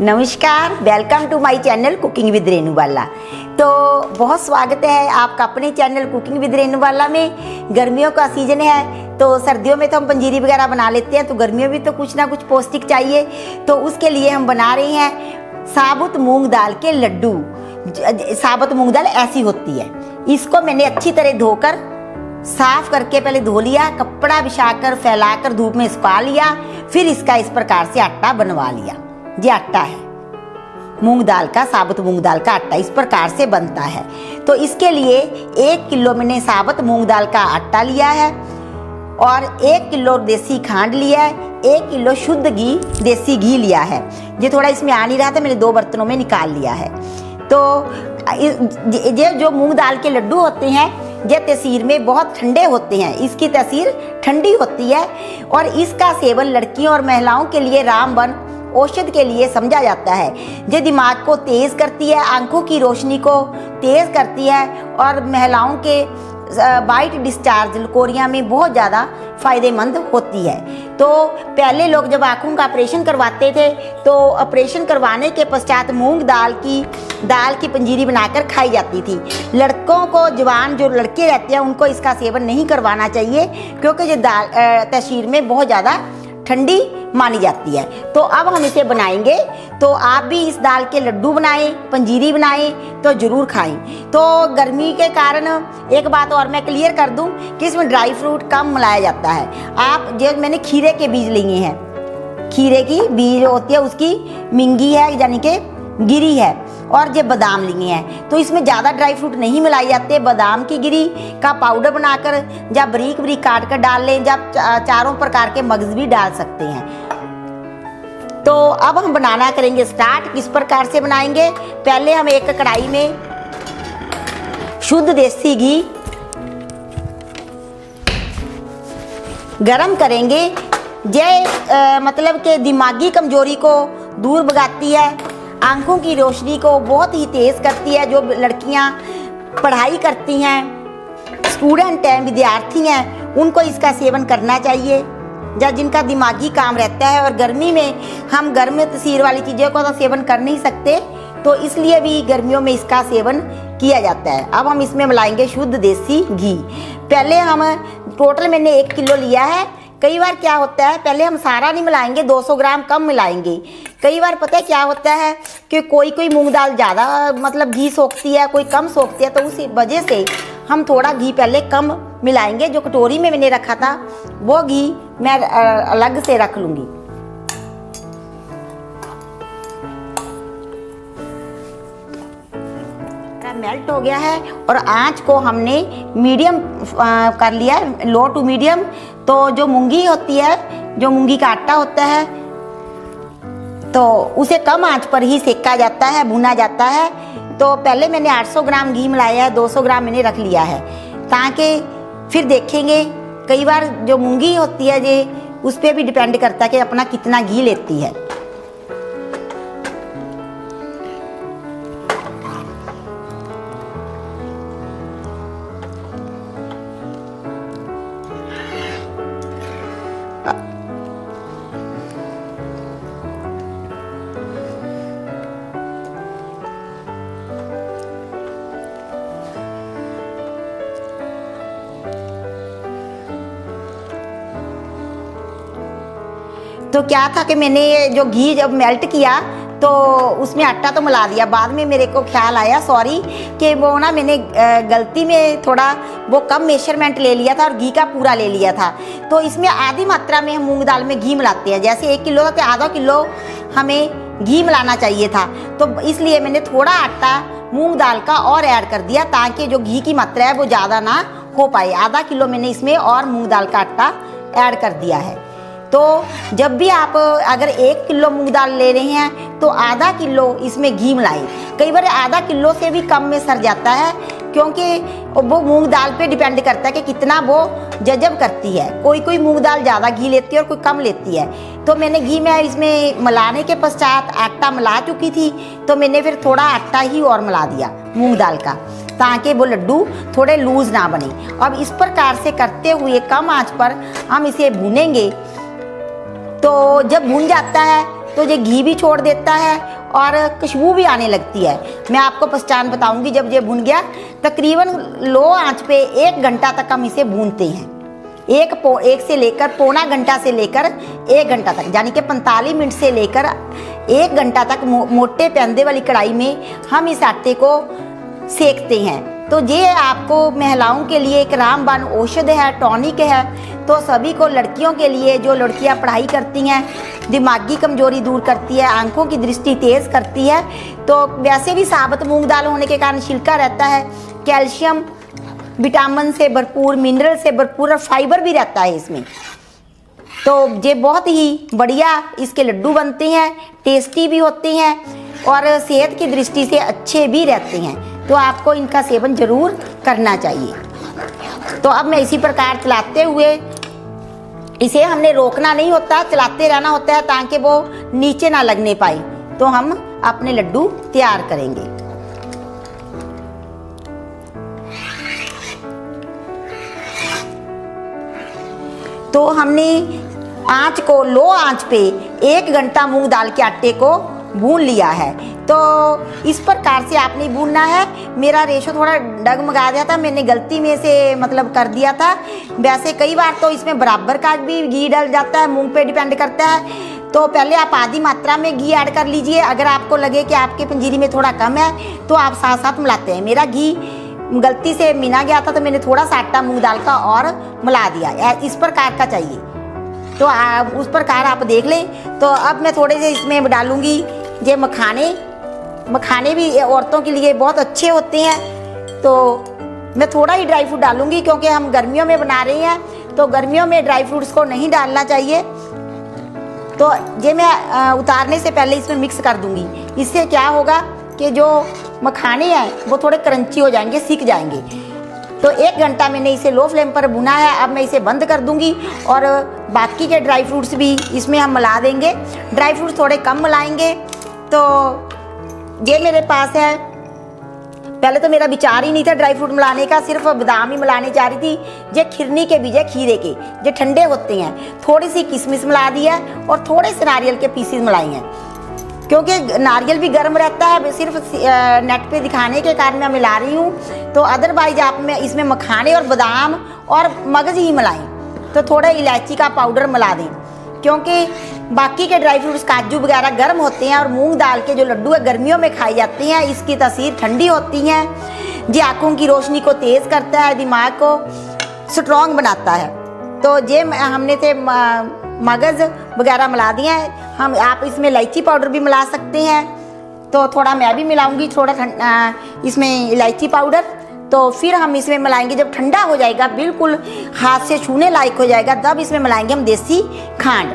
नमस्कार, welcome to my channel cooking with Renubala. तो बहुत स्वागत है आपका अपने चैनल कुकिंग विद रेणुबाला में। गर्मियों का सीजन है तो सर्दियों में तो हम पंजीरी वगैरह बना लेते हैं, तो गर्मियों में तो कुछ ना कुछ पौष्टिक चाहिए। तो उसके लिए हम बना रहे हैं साबुत मूंग दाल के लड्डू। साबुत मूंग दाल ऐसी होती है, इसको मैंने अच्छी तरह धोकर साफ करके पहले धो लिया, कपड़ा बिछाकर फैलाकर धूप में सुखा लिया, फिर इसका इस प्रकार से आटा बनवा लिया। ये आटा है मूंग दाल का, साबुत मूंग दाल का आटा इस प्रकार से बनता है। तो इसके लिए 1 किलो मैंने साबुत मूंग दाल का आटा लिया है और 1 किलो देसी खांड लिया है, 1 किलो शुद्ध घी देसी घी लिया है। ये थोड़ा इसमें आ नहीं रहा था, मैंने 2 बर्तनों में निकाल लिया है। तो ये जो मूंग दाल के लड्डू होते हैं ये तसीर में बहुत ठंडे होते हैं, इसकी तसीर ठंडी होती है और इसका सेवन लड़कियों और महिलाओं के लिए रामबन औषधि के लिए समझा जाता है। ये दिमाग को तेज़ करती है, आंखों की रोशनी को तेज़ करती है और महिलाओं के वाइट डिस्चार्ज लकोरियाँ में बहुत ज़्यादा फ़ायदेमंद होती है। तो पहले लोग जब आँखों का ऑपरेशन करवाते थे तो ऑपरेशन करवाने के पश्चात मूंग दाल की पंजीरी बनाकर खाई जाती थी। लड़कों को, जवान जो लड़के रहते हैं उनको इसका सेवन नहीं करवाना चाहिए क्योंकि ये दाल तशीर में बहुत ज़्यादा ठंडी मानी जाती है। तो अब हम इसे बनाएंगे, तो आप भी इस दाल के लड्डू बनाएं, पंजीरी बनाएं तो ज़रूर खाएं। तो गर्मी के कारण एक बात और मैं क्लियर कर दूं कि इसमें ड्राई फ्रूट कम मिलाया जाता है। आप जो मैंने खीरे के बीज लिए हैं, खीरे की बीज होती है उसकी मिंगी है यानी कि गिरी है, और ये बादाम लिए हैं। तो इसमें ज़्यादा ड्राई फ्रूट नहीं मिलाए जाते। बादाम की गिरी का पाउडर बनाकर या बारीक बारीक काट कर डाल लें, या चारों प्रकार के मगज भी डाल सकते हैं। तो अब हम बनाना करेंगे स्टार्ट। किस प्रकार से बनाएंगे, पहले हम एक कढ़ाई में शुद्ध देसी घी गरम करेंगे। ये मतलब कि दिमागी कमजोरी को दूर भगाती है, आंखों की रोशनी को बहुत ही तेज़ करती है। जो लड़कियां पढ़ाई करती हैं, स्टूडेंट हैं, विद्यार्थी हैं, उनको इसका सेवन करना चाहिए, या जिनका दिमागी काम रहता है। और गर्मी में हम गर्म तसीर वाली चीज़ों को तो सेवन कर नहीं सकते, तो इसलिए भी गर्मियों में इसका सेवन किया जाता है। अब हम इसमें मिलाएंगे शुद्ध देसी घी। पहले हम टोटल मैंने 1 किलो लिया है। कई बार क्या होता है, पहले हम सारा नहीं मिलाएंगे, 200 ग्राम कम मिलाएंगे। कई बार पता है क्या होता है कि कोई मूंग दाल ज़्यादा मतलब घी सोखती है, कोई कम सोखती है, तो उसी वजह से हम थोड़ा घी पहले कम मिलाएंगे। जो कटोरी में मैंने रखा था वो घी मैं अलग से रख लूँगी। मेल्ट हो गया है और आंच को हमने मीडियम कर लिया है, लो टू मीडियम। तो जो मूंगी होती है, जो मूंगी का आटा होता है, तो उसे कम आंच पर ही सेका जाता है, भुना जाता है। तो पहले मैंने 800 ग्राम घी मिलाया है, 200 ग्राम मैंने रख लिया है, ताकि फिर देखेंगे। कई बार जो मूंगी होती है ये उस पर भी डिपेंड करता है कि अपना कितना घी लेती है। तो क्या था कि मैंने जो घी जब मेल्ट किया तो उसमें आटा तो मिला दिया। बाद में मेरे को ख्याल आया, सॉरी, कि वो ना मैंने गलती में थोड़ा वो कम मेजरमेंट ले लिया था और घी का पूरा ले लिया था। तो इसमें आधी मात्रा में हम मूंग दाल में घी मिलाते हैं। जैसे 1 किलो था तो आधा किलो हमें घी मिलाना चाहिए था, तो इसलिए मैंने थोड़ा आटा मूंग दाल का और ऐड कर दिया ताकि जो घी की मात्रा है वो ज़्यादा ना हो पाए। आधा किलो मैंने इसमें और मूंग दाल का आटा ऐड कर दिया है। तो जब भी आप अगर 1 किलो मूंग दाल ले रहे हैं तो आधा किलो इसमें घी मिलाएं। कई बार आधा किलो से भी कम में सर जाता है, क्योंकि वो मूंग दाल पे डिपेंड करता है कि कितना वो जज़ब करती है। कोई मूंग दाल ज़्यादा घी लेती है और कोई कम लेती है। तो मैंने घी में इसमें मिलाने के पश्चात आटा मिला चुकी थी, तो मैंने फिर थोड़ा आटा ही और मिला दिया मूंग दाल का, ताकि वो लड्डू थोड़े लूज ना बने। अब इस प्रकार से करते हुए कम आंच पर हम इसे भूनेंगे। तो जब भून जाता है तो तो ये घी भी छोड़ देता है और खुशबू भी आने लगती है। मैं आपको पहचान बताऊंगी जब ये भुन गया। तकरीबन लो आंच पे 1 घंटा तक हम इसे भूनते हैं। एक से लेकर पौना घंटा से लेकर 1 घंटा तक, यानी कि 45 मिनट से लेकर 1 घंटा तक मोटे पैंदे वाली कढ़ाई में हम इस आटे को सेकते हैं। तो ये आपको महिलाओं के लिए एक रामबाण औषध है, टॉनिक है। तो सभी को, लड़कियों के लिए, जो लड़कियां पढ़ाई करती हैं, दिमागी कमजोरी दूर करती है, आंखों की दृष्टि तेज करती है। तो वैसे भी साबुत मूंग दाल होने के कारण छिलका रहता है, कैल्शियम, विटामिन से भरपूर, मिनरल से भरपूर और फाइबर भी रहता है इसमें। तो ये बहुत ही बढ़िया इसके लड्डू बनते हैं, टेस्टी भी होते हैं और सेहत की दृष्टि से अच्छे भी रहते हैं। तो आपको इनका सेवन जरूर करना चाहिए। तो अब मैं इसी प्रकार चलाते हुए, इसे हमने रोकना नहीं होता, चलाते रहना होता है ताकि वो नीचे ना लगने पाए। तो हम अपने लड्डू तैयार करेंगे। तो हमने आंच को लो आंच पे 1 घंटा मूंग दाल के आटे को भून लिया है। तो इस प्रकार से आपने भूनना है। मेरा रेशो थोड़ा डगमगा दिया था, मैंने गलती में से मतलब कर दिया था। वैसे कई बार तो इसमें बराबर का भी घी डल जाता है, मूंग पे डिपेंड करता है। तो पहले आप आधी मात्रा में घी ऐड कर लीजिए। अगर आपको लगे कि आपके पंजीरी में थोड़ा कम है तो आप साथ साथ मिलाते हैं। मेरा घी गलती से मिला गया था तो मैंने थोड़ा सा आटा मूंग दाल का और मिला दिया। इस प्रकार का चाहिए, तो उस प्रकार आप देख लें। तो अब मैं थोड़े से इसमें डालूंगी ये मखाने भी औरतों के लिए बहुत अच्छे होते हैं। तो मैं थोड़ा ही ड्राई फ्रूट डालूंगी क्योंकि हम गर्मियों में बना रहे हैं, तो गर्मियों में ड्राई फ्रूट्स को नहीं डालना चाहिए। तो ये मैं उतारने से पहले इसमें मिक्स कर दूंगी। इससे क्या होगा कि जो मखाने हैं वो थोड़े क्रंची हो जाएंगे, सीख जाएंगे। तो 1 घंटा मैंने इसे लो फ्लेम पर भुना है। अब मैं इसे बंद कर दूंगी और बाकी के ड्राई फ्रूट्स भी इसमें हम मिला देंगे। ड्राई फ्रूट्स थोड़े कम मिलाएंगे। तो ये मेरे पास है, पहले तो मेरा विचार ही नहीं था ड्राई फ्रूट मिलाने का, सिर्फ बादाम ही मिलाने जा रही थी। ये खिरनी के बीज है, खीरे के, जो ठंडे होते हैं। थोड़ी सी किशमिश मिला दी है और थोड़े से नारियल के पीसेस मिलाई हैं, क्योंकि नारियल भी गर्म रहता है। सिर्फ नेट पे दिखाने के कारण मैं मिला रही हूँ। तो अदरवाइज आप में इसमें मखाने और बादाम और मगज ही मिलाएं। तो थोड़ा इलायची का पाउडर मिला दें, क्योंकि बाकी के ड्राई फ्रूट्स, काजू वगैरह गर्म होते हैं और मूंग दाल के जो लड्डू है गर्मियों में खाए जाते हैं। इसकी तासीर ठंडी होती है। ये आँखों की रोशनी को तेज़ करता है, दिमाग को स्ट्रॉन्ग बनाता है। तो ये हमने थे मगज वगैरह मिला दिया है। आप इसमें इलायची पाउडर भी मिला सकते हैं। तो थोड़ा मैं भी मिलाऊंगी, थोड़ा इसमें इलायची पाउडर। तो फिर हम इसमें मिलाएंगे, जब ठंडा हो जाएगा, बिल्कुल हाथ से छूने लायक हो जाएगा, तब इसमें मिलाएंगे हम देसी खांड।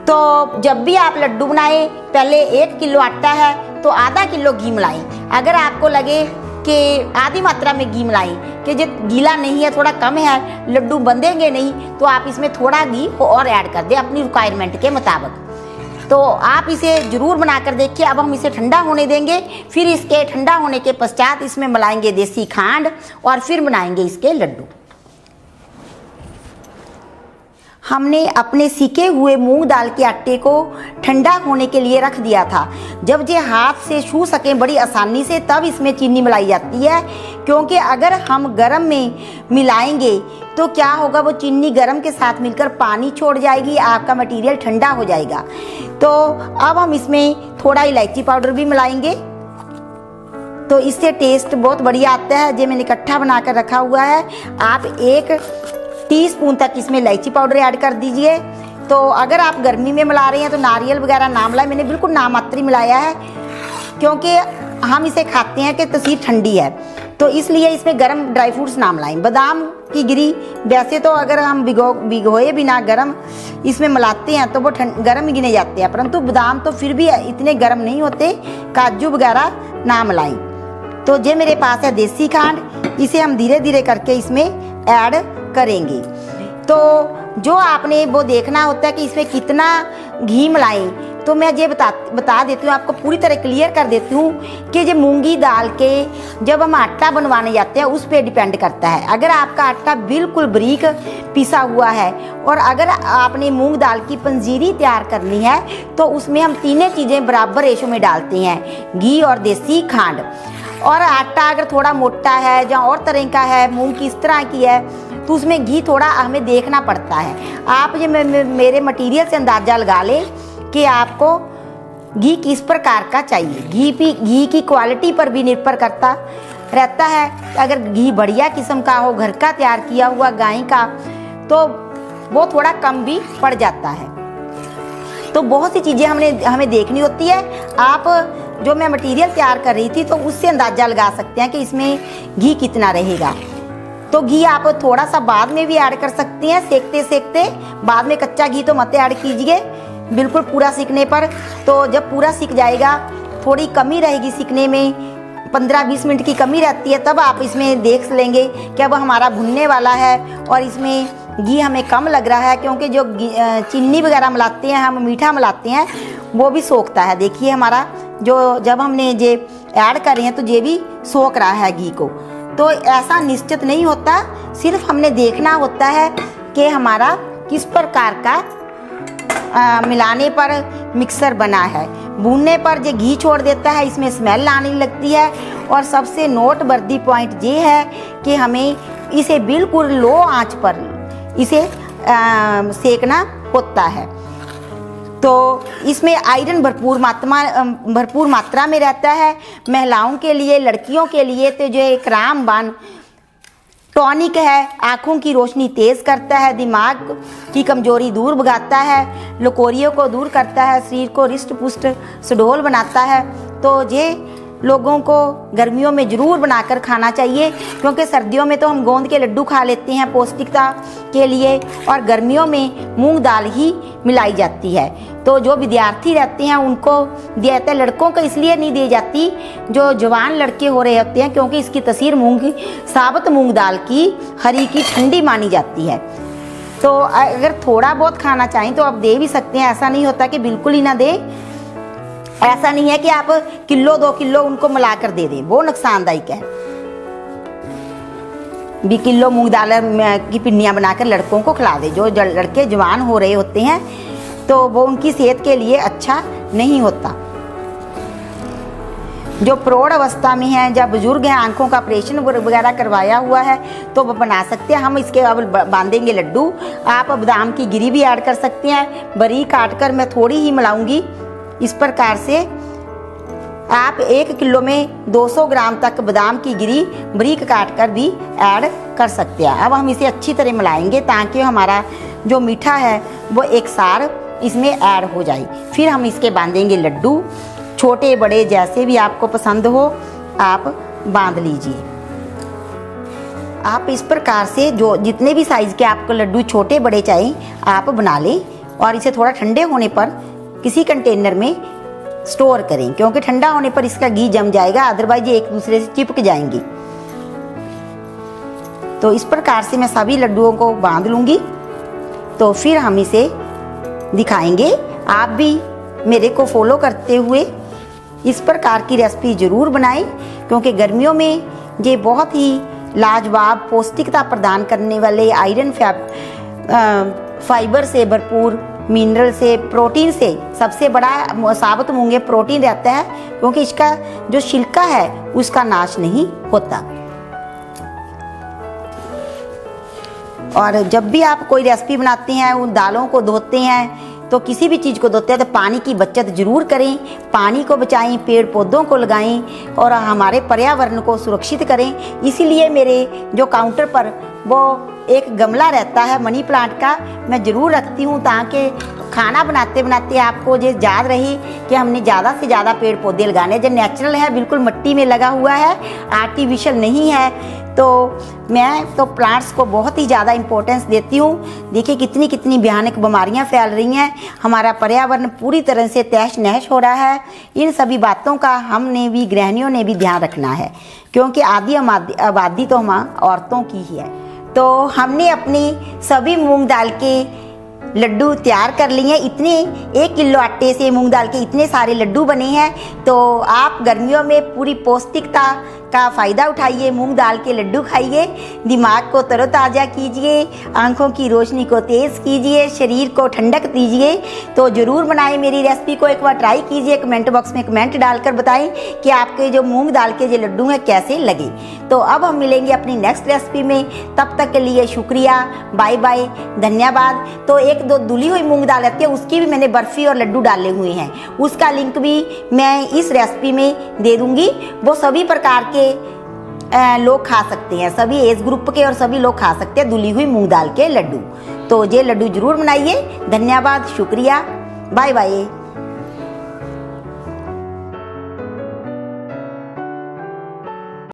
तो जब भी आप लड्डू बनाएं, पहले 1 किलो आटा है तो आधा किलो घी मिलाएं। अगर आपको लगे कि आधी मात्रा में घी मिलाएं कि जो गीला नहीं है, थोड़ा कम है, लड्डू बंधेंगे नहीं, तो आप इसमें थोड़ा घी और ऐड कर दें अपनी रिक्वायरमेंट के मुताबिक। तो आप इसे ज़रूर बनाकर देखिए। अब हम इसे ठंडा होने देंगे। फिर इसके ठंडा होने के पश्चात इसमें मिलाएंगे देसी खांड और फिर बनाएंगे इसके लड्डू। हमने अपने सीखे हुए मूंग दाल के आटे को ठंडा होने के लिए रख दिया था। जब ये हाथ से छू सकें बड़ी आसानी से, तब इसमें चीनी मिलाई जाती है। क्योंकि अगर हम गरम में मिलाएंगे तो क्या होगा, वो चीनी गरम के साथ मिलकर पानी छोड़ जाएगी, आपका मटेरियल ठंडा हो जाएगा। तो अब हम इसमें थोड़ा इलायची पाउडर भी मिलाएंगे, तो इससे टेस्ट बहुत बढ़िया आता है। जो मैंने इकट्ठा बनाकर रखा हुआ है, आप 1 टीस्पून तक इसमें इलायची पाउडर ऐड कर दीजिए। तो अगर आप गर्मी में मिला रहे हैं तो नारियल वगैरह ना मिलाएं। मैंने बिल्कुल नामात्र मिलाया है, क्योंकि हम इसे खाते हैं कि तसीर ठंडी है, तो इसलिए इसमें गर्म ड्राई फ्रूट्स ना मिलाएं। बादाम की गिरी वैसे तो अगर हम भिगोए बिना गर्म इसमें मिलाते हैं तो वो गर्म ही गिने जाते हैं, परंतु बादाम तो फिर भी इतने गर्म नहीं होते। काजू वगैरह ना मिलाएं। तो ये मेरे पास है देसी खांड, इसे हम धीरे धीरे करके इसमें ऐड करेंगे। तो जो आपने वो देखना होता है कि इसमें कितना घी मिलाएं। तो मैं ये बता देती हूँ आपको, पूरी तरह क्लियर कर देती हूँ कि जो मूंगी दाल के जब हम आटा बनवाने जाते हैं उस पर डिपेंड करता है। अगर आपका आटा बिल्कुल बारीक पिसा हुआ है और अगर आपने मूंग दाल की पंजीरी तैयार करनी है तो उसमें हम तीनों चीज़ें बराबर रेशो में डालते हैं, घी और देसी खांड। और आटा अगर थोड़ा मोटा है या और तरह का है, मूंग की इस तरह की है, तो उसमें घी थोड़ा हमें देखना पड़ता है। आप ये मेरे मटेरियल से अंदाज़ा लगा लें कि आपको घी किस प्रकार का चाहिए। घी की क्वालिटी पर भी निर्भर करता रहता है। अगर घी बढ़िया किस्म का हो, घर का तैयार किया हुआ गाय का, तो वो थोड़ा कम भी पड़ जाता है। तो बहुत सी चीज़ें हमें देखनी होती है। आप जो मैं मटेरियल तैयार कर रही थी तो उससे अंदाज़ा लगा सकते हैं कि इसमें घी कितना रहेगा। तो घी आप थोड़ा सा बाद में भी ऐड कर सकती हैं, सेकते सेकते। बाद में कच्चा घी तो मत ऐड कीजिए बिल्कुल पूरा सीखने पर। तो जब पूरा सीख जाएगा, थोड़ी कमी रहेगी सीखने में, 15-20 मिनट की कमी रहती है, तब आप इसमें देख लेंगे कि अब हमारा भुनने वाला है और इसमें घी हमें कम लग रहा है, क्योंकि जो चीनी वगैरह मिलाते हैं, हम मीठा मिलाते हैं, वो भी सोखता है। देखिए हमारा जो जब हमने ये ऐड कर रहे हैं तो ये भी सोख रहा है घी को। तो ऐसा निश्चित नहीं होता, सिर्फ हमने देखना होता है कि हमारा किस प्रकार का मिलाने पर मिक्सर बना है। भूनने पर जो घी छोड़ देता है, इसमें स्मेल आने लगती है। और सबसे नोटवर्दी पॉइंट ये है कि हमें इसे बिल्कुल लो आंच पर इसे सेकना होता है। तो इसमें आयरन भरपूर मात्रा में रहता है। महिलाओं के लिए, लड़कियों के लिए तो जो एक रामबाण टॉनिक है, आँखों की रोशनी तेज़ करता है, दिमाग की कमजोरी दूर भगाता है, लकोरियों को दूर करता है, शरीर को रिष्ट पुष्ट सुडौल बनाता है। तो ये लोगों को गर्मियों में ज़रूर बनाकर खाना चाहिए, क्योंकि सर्दियों में तो हम गोंद के लड्डू खा लेते हैं पौष्टिकता के लिए, और गर्मियों में मूंग दाल ही मिलाई जाती है। तो जो विद्यार्थी रहते हैं उनको दिया जाता है। लड़कों को इसलिए नहीं दी जाती जो जवान लड़के हो रहे होते हैं, क्योंकि इसकी तासीर साबुत मूंग दाल की हरी की ठंडी मानी जाती है। तो अगर थोड़ा बहुत खाना चाहें तो आप दे भी सकते हैं, ऐसा नहीं होता कि बिल्कुल ही ना दें। ऐसा नहीं है कि आप किलो 2 किलो उनको मिलाकर दे दें, वो नुकसानदायक है। भी किलो मूंग दाल की पिन्नियाँ बनाकर लड़कों को खिला दें। जो लड़के जवान हो रहे होते हैं तो वो उनकी सेहत के लिए अच्छा नहीं होता। जो प्रौढ़ अवस्था में हैं या बुजुर्ग हैं, आंखों का ऑपरेशन वगैरह करवाया हुआ है, तो वो बना सकते हैं। हम इसके अब बांधेंगे लड्डू। आप बादाम की गिरी भी ऐड कर सकते हैं, बारीक काट कर मैं थोड़ी ही मिलाऊंगी। इस प्रकार से आप 1 किलो में 200 ग्राम तक बादाम की गिरी बारीक काट कर भी ऐड कर सकते हैं। अब हम इसे अच्छी तरह मिलाएंगे ताकि हमारा जो मीठा है वो एक सार इसमें ऐड हो जाए। फिर हम इसके बांधेंगे लड्डू। छोटे बड़े जैसे भी आपको पसंद हो आप बांध लीजिए। आप इस प्रकार से जो जितने भी साइज़ के आपको लड्डू छोटे बड़े चाहिए आप बना लें, और इसे थोड़ा ठंडे होने पर किसी कंटेनर में स्टोर करें, क्योंकि ठंडा होने पर इसका घी जम जाएगा, अदरवाइज ये एक दूसरे से चिपक जाएंगे। तो इस प्रकार से मैं सभी लड्डुओं को बांध लूँगी। तो फिर हम इसे दिखाएंगे। आप भी मेरे को फॉलो करते हुए इस प्रकार की रेसिपी ज़रूर बनाएं, क्योंकि गर्मियों में ये बहुत ही लाजवाब पौष्टिकता प्रदान करने वाले, आयरन फाइबर से भरपूर, मिनरल से, प्रोटीन से, सबसे बड़ा साबुत मूंगे प्रोटीन रहता है, क्योंकि इसका जो छिलका है उसका नाश नहीं होता। और जब भी आप कोई रेसिपी बनाते हैं, उन दालों को धोते हैं, तो किसी भी चीज़ को धोते हैं तो पानी की बचत ज़रूर करें। पानी को बचाएं, पेड़ पौधों को लगाएं और हमारे पर्यावरण को सुरक्षित करें। इसीलिए मेरे जो काउंटर पर वो एक गमला रहता है मनी प्लांट का, मैं ज़रूर रखती हूँ, ताकि खाना बनाते बनाते आपको ये याद रहे कि हमने ज़्यादा से ज़्यादा पेड़ पौधे लगाने। जो नेचुरल है, बिल्कुल मिट्टी में लगा हुआ है, आर्टिफिशियल नहीं है। तो मैं तो प्लांट्स को बहुत ही ज़्यादा इम्पोर्टेंस देती हूँ। देखिए कितनी भयानक बीमारियाँ फैल रही हैं, हमारा पर्यावरण पूरी तरह से तहस नहस हो रहा है। इन सभी बातों का हमने भी, गृहिणियों ने भी ध्यान रखना है, क्योंकि आधी आबादी तो हम औरतों की ही है। तो हमने अपनी सभी मूंग दाल के लड्डू तैयार कर लिए हैं। इतने 1 किलो आटे से मूंग दाल के इतने सारे लड्डू बने हैं। तो आप गर्मियों में पूरी पौष्टिकता का फ़ायदा उठाइए, मूंग दाल के लड्डू खाइए, दिमाग को तरोताज़ा कीजिए, आंखों की रोशनी को तेज़ कीजिए, शरीर को ठंडक दीजिए। तो ज़रूर बनाएं मेरी रेसिपी को, एक बार ट्राई कीजिए। कमेंट बॉक्स में कमेंट डालकर बताएं कि आपके जो मूंग दाल के जो लड्डू हैं कैसे लगे। तो अब हम मिलेंगे अपनी नेक्स्ट रेसिपी में, तब तक के लिए शुक्रिया, बाय बाय, धन्यवाद। तो एक दो धुली हुई मूंग दाल आती है, उसकी भी मैंने बर्फ़ी और लड्डू डाले हुए हैं, उसका लिंक भी मैं इस रेसिपी में दे दूँगी। वो सभी प्रकार के लोग खा सकते हैं, सभी एज ग्रुप के और सभी लोग खा सकते हैं धुली हुई मूंग दाल के लड्डू। तो ये लड्डू जरूर बनाइए। धन्यवाद, शुक्रिया, बाय बाय।